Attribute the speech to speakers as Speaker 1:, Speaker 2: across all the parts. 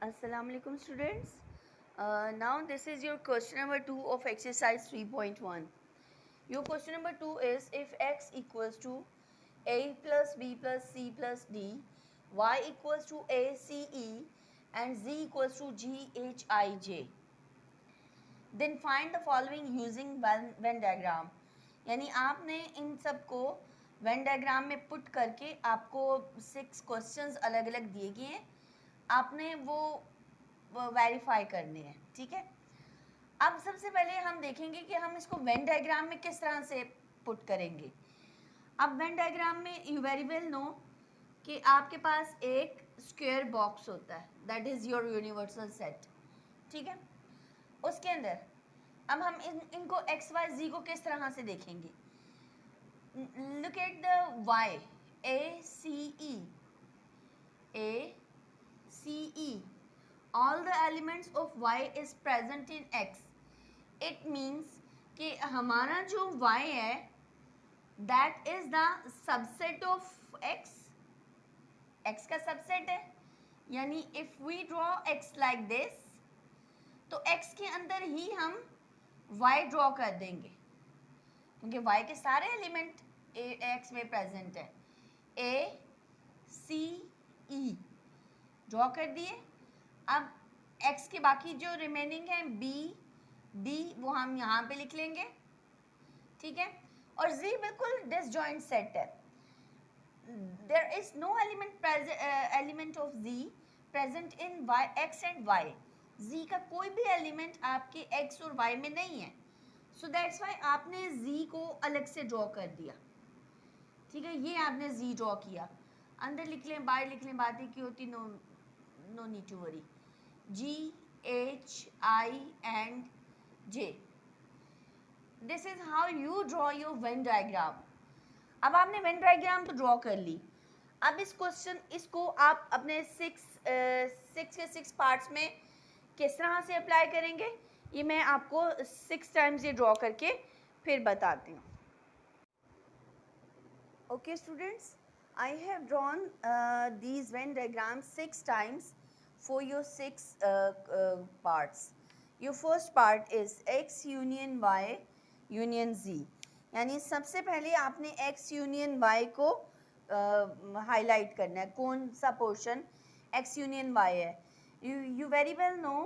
Speaker 1: Assalamu alaikum students. Now this is your question number 2 of exercise 3.1. Your question number 2 is if x equals to a plus b plus c plus d, y equals to a c e and z equals to g h I j, then find the following using Venn diagram. यानी आपने इन सब को Venn diagram में put करके आपको 6 questions अलग अलग दिए गए हैं, आपने वो वेरीफाई करने हैं. ठीक है. अब सबसे पहले हम देखेंगे कि हम इसको वेन डायग्राम में किस तरह से पुट करेंगे. अब वेन डायग्राम में यू वेरी वेल नो कि आपके पास एक स्क्वायर बॉक्स होता है, that is your universal set. ठीक है. उसके अंदर अब हम इनको एक्स वाई जी को किस तरह से देखेंगे. Look at the y, A C E, all the elements of y is present in x. It means कि हमारा जो y है that is the subset of x. x का सबसेट है. यानी if we draw x like this, तो x के अंदर ही हम y ड्रॉ कर देंगे क्योंकि y के सारे एलिमेंट x में प्रेजेंट है. a c e ड्रॉ कर दिए. अब x के बाकी जो रिमेनिंग है b d वो हम यहाँ पे लिख लेंगे. ठीक है. और z बिल्कुल डिसजॉइंट सेट है. There is no element of z present in y x and y. z का कोई भी एलिमेंट आपके x और y में नहीं है. सो दैट्स वाई आपने z को अलग से ड्रॉ कर दिया. ठीक है. ये आपने z ड्रॉ किया. अंदर लिख लें, बाहर लिख लें, बात ही की होती. No need to worry. G H I and J. This is how you draw your Venn diagram. अब आपने Venn diagram तो ड्रॉ कर ली. अब इसको आप अपने सिक्स के 6 पार्ट्स में किस तरह से अप्लाई करेंगे ये मैं आपको 6 टाइम्स ये ड्रॉ करके फिर बताती हूँ. Okay students, I have drawn these Venn diagrams 6 times for your 6 parts. Your first part is x union y union z. यानी सबसे पहले आपने x union y को हाईलाइट करना है. कौन सा पोर्शन x union y है. You very well know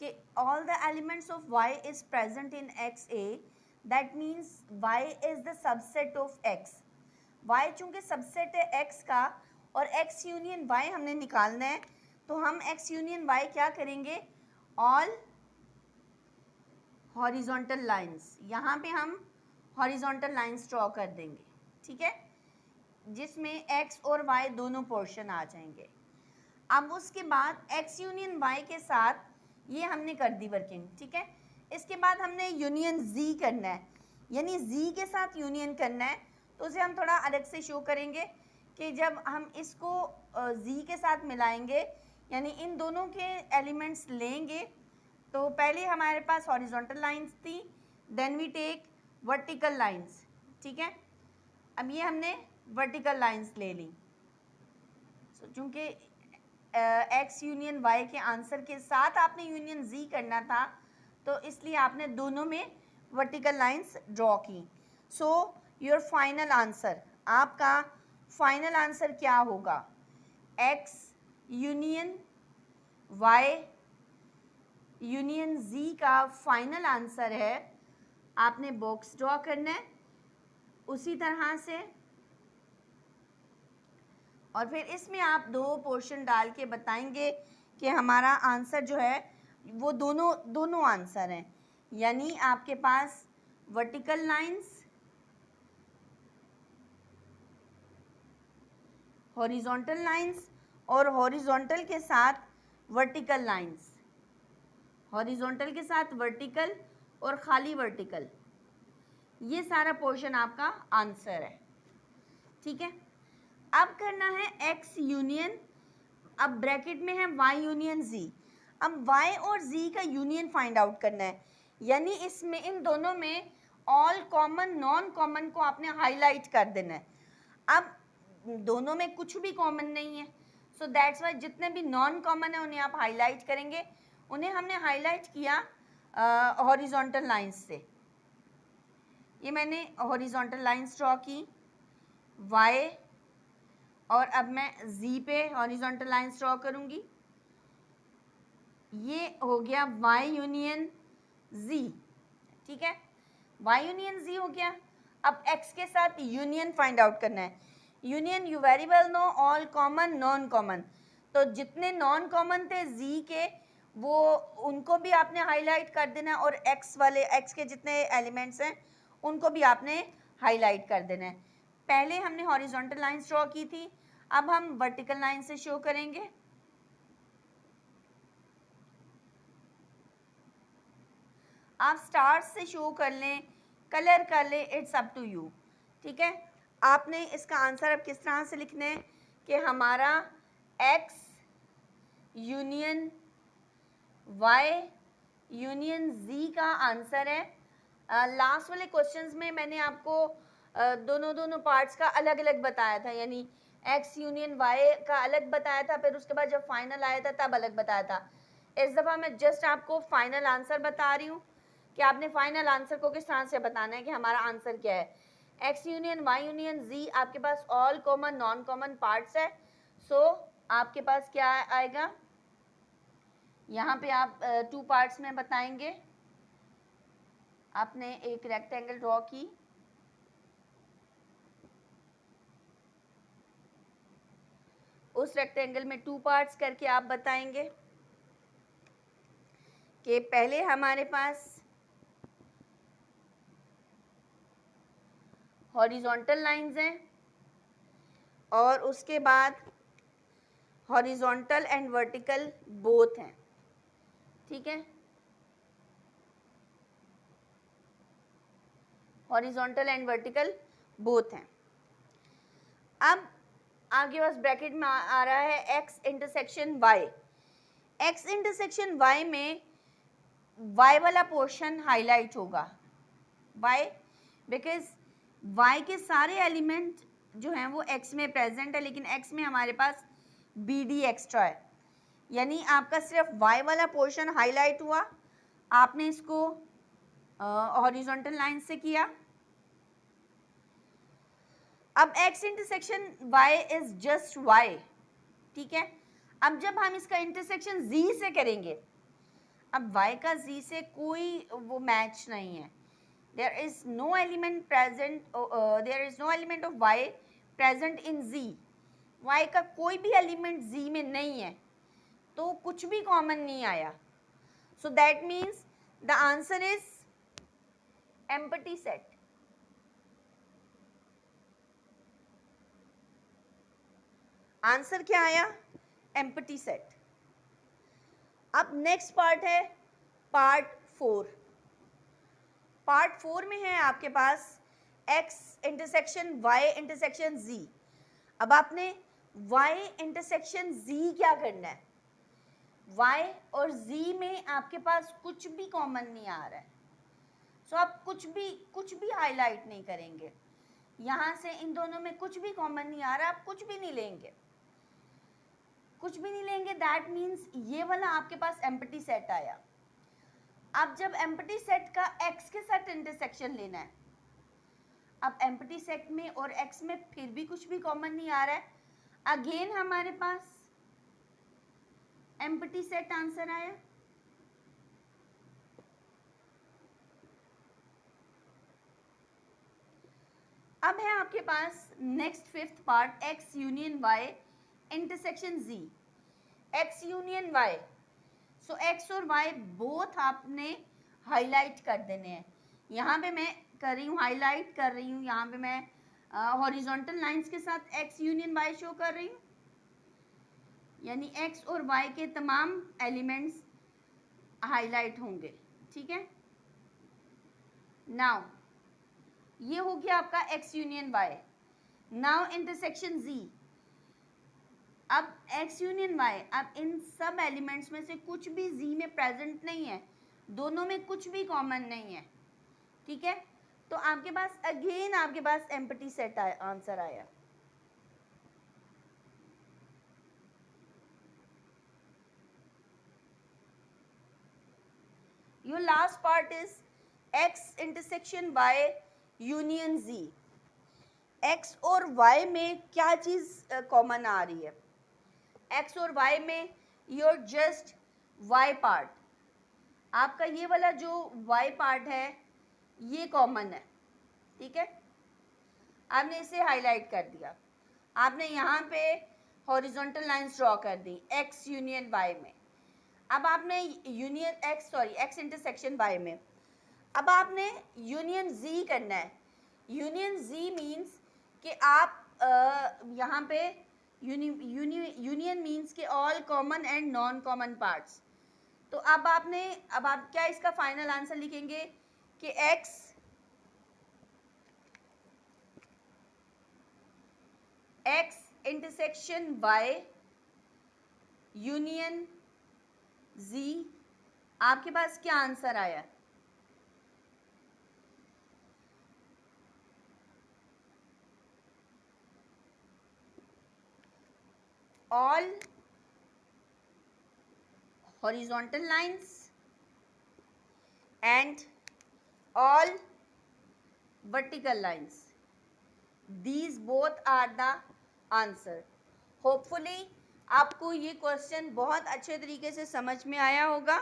Speaker 1: कि all the elements of y is present in x a. That means y is the subset of x. y चूँकि subset है x का और x union y हमने निकालना है, तो हम x यूनियन y क्या करेंगे. ऑल हॉरिजॉन्टल लाइंस, यहाँ पे हम हॉरिजॉन्टल लाइंस ड्रॉ कर देंगे. ठीक है. जिसमें x और y दोनों पोर्शन आ जाएंगे. अब उसके बाद x यूनियन y के साथ ये हमने कर दी वर्किंग. ठीक है. इसके बाद हमने यूनियन z करना है, यानी z के साथ यूनियन करना है. तो उसे हम थोड़ा अलग से शो करेंगे कि जब हम इसको z के साथ मिलाएंगे, यानी इन दोनों के एलिमेंट्स लेंगे, तो पहले हमारे पास हॉरिजॉन्टल लाइंस थी, then we take vertical lines. ठीक है. अब ये हमने वर्टिकल लाइंस ले ली. चूँकि x यूनियन y के आंसर के साथ आपने यूनियन z करना था, तो इसलिए आपने दोनों में वर्टिकल लाइंस ड्रॉ की. सो योर फाइनल आंसर, आपका फाइनल आंसर क्या होगा. x union y union z का फाइनल आंसर है. आपने बॉक्स ड्रॉ करना है उसी तरह से, और फिर इसमें आप 2 पोर्शन डाल के बताएंगे कि हमारा आंसर जो है वो दोनों आंसर हैं. यानी आपके पास वर्टिकल लाइंस, हॉरिजॉन्टल लाइंस और हॉरिजॉन्टल के साथ वर्टिकल लाइंस, हॉरिजॉन्टल के साथ वर्टिकल और खाली वर्टिकल, ये सारा पोर्शन आपका आंसर है. ठीक है. अब करना है x यूनियन, अब ब्रैकेट में है y यूनियन z. अब y और z का यूनियन फाइंड आउट करना है, यानी इसमें इन दोनों में ऑल कॉमन नॉन कॉमन को आपने हाईलाइट कर देना है. अब दोनों में कुछ भी कॉमन नहीं है, सो दैट्स वाई जितने भी नॉन कॉमन है उन्हें आप हाईलाइट करेंगे। उन्हें हमने हाईलाइट किया हॉरिजॉन्टल लाइंस से। ये मैंने हॉरिजॉन्टल लाइंस ड्रॉ की y, और अब मैं z पे हॉरिजॉन्टल लाइंस ड्रॉ करूंगी। ये हो गया y यूनियन z, ठीक है, y यूनियन z हो गया। अब x के साथ यूनियन फाइंड आउट करना है। Union you very well know all common non common, तो जितने नॉन कॉमन थे z के वो उनको भी आपने हाईलाइट कर देना है, और x के जितने एलिमेंट्स हैं उनको भी आपने हाईलाइट कर देना है। पहले हमने हॉरिजॉन्टल लाइंस ड्रॉ की थी, अब हम वर्टिकल लाइन से शो करेंगे। आप स्टार्स से शो कर लें, कलर कर लें, इट्स अप टू यू, ठीक है। आपने इसका आंसर अब किस तरह से लिखना है कि हमारा x union y union z का आंसर है। लास्ट वाले क्वेश्चंस में मैंने आपको दोनों पार्ट्स का अलग अलग बताया था, यानी x यूनियन y का अलग बताया था, फिर उसके बाद जब फाइनल आया था तब अलग बताया था। इस दफ़ा मैं जस्ट आपको फाइनल आंसर बता रही हूँ कि आपने फाइनल आंसर को किस तरह से बताना है कि हमारा आंसर क्या है। x union y union z आपके पास all common non common parts है। सो आपके पास क्या आएगा, यहाँ पे आप 2 पार्ट्स में बताएंगे। आपने एक रेक्टेंगल ड्रॉ की, उस रेक्टेंगल में 2 पार्ट्स करके आप बताएंगे कि पहले हमारे पास हॉरिजॉन्टल लाइंस हैं और उसके बाद हॉरिजॉन्टल एंड वर्टिकल बोथ हैं, ठीक है। हॉरिजॉन्टल एंड वर्टिकल बोथ हैं। अब आगे बस ब्रैकेट में आ रहा है x intersection y। x intersection y में y वाला पोर्शन हाईलाइट होगा। y बिकॉज y के सारे एलिमेंट जो हैं वो x में प्रेजेंट है, लेकिन x में हमारे पास bd एक्स्ट्रा है, यानी आपका सिर्फ y वाला पोर्शन हाईलाइट हुआ। आपने इसको हॉरिजॉन्टल लाइन से किया। अब x intersection y is just y, ठीक है। अब जब हम इसका इंटरसेक्शन z से करेंगे, अब y का z से कोई वो मैच नहीं है। There is no element present, there is no element of y present in z। y का कोई भी एलिमेंट z में नहीं है, तो कुछ भी कॉमन नहीं आया। So that means the answer is empty set. Answer क्या आया, एम्प्टी सेट। अब नेक्स्ट पार्ट है पार्ट 4। पार्ट 4 में है आपके पास x intersection y intersection z। अब आपने y इंटरसेक्शन z क्या करना है, y और z में आपके पास कुछ भी कॉमन नहीं आ रहा है, सो आप कुछ भी हाईलाइट नहीं करेंगे। यहाँ से इन दोनों में कुछ भी कॉमन नहीं आ रहा, आप कुछ भी नहीं लेंगे, कुछ भी नहीं लेंगे। दैट मीन्स ये वाला आपके पास एम्प्टी सेट आया। अब जब एम्प्टी सेट का x के साथ इंटरसेक्शन लेना है, अब एम्प्टी सेट में और x में फिर भी कुछ भी कॉमन नहीं आ रहा है, अगेन हमारे पास एम्प्टी सेट आंसर आया। अब है आपके पास next 5th part x union y intersection z। x union y, so x और y बोथ आपने हाईलाइट कर देने हैं। यहाँ पे मैं कर रही हूँ, हाईलाइट कर रही हूँ, यहाँ पे मैं हॉरिजॉन्टल लाइंस के साथ x यूनियन y शो कर रही हूँ, यानी x और y के तमाम एलिमेंट्स हाईलाइट होंगे, ठीक है। नाउ ये हो गया आपका x union y। Now intersection z। अब x यूनियन y, अब इन सब एलिमेंट्स में से कुछ भी z में प्रेजेंट नहीं है, दोनों में कुछ भी कॉमन नहीं है, ठीक है। तो आपके पास अगेन आपके पास एम्प्टी सेट आंसर आया। Your last part is x intersection y union G. X और वाई में क्या चीज़ कॉमन आ रही है? एक्स और वाई में योर जस्ट वाई पार्ट, आपका ये वाला जो वाई पार्ट है ये कॉमन है, ठीक है। आपने इसे हाईलाइट कर दिया, आपने यहाँ पे हॉरिजॉन्टल लाइंस ड्रॉ कर दी एक्स यूनियन वाई में। अब आपने एक्स इंटरसेक्शन वाई में, अब आपने यूनियन जी करना है। यूनियन जी मीन्स कि आप यहाँ पे यूनियन मीन्स कि all common and non common parts. तो अब आप क्या इसका फाइनल आंसर लिखेंगे कि एक्स इंटरसेक्शन वाई यूनियन जी। आपके पास क्या आंसर आया? all horizontal lines and all vertical lines, these both are the answer. Hopefully आपको ये क्वेश्चन बहुत अच्छे तरीके से समझ में आया होगा।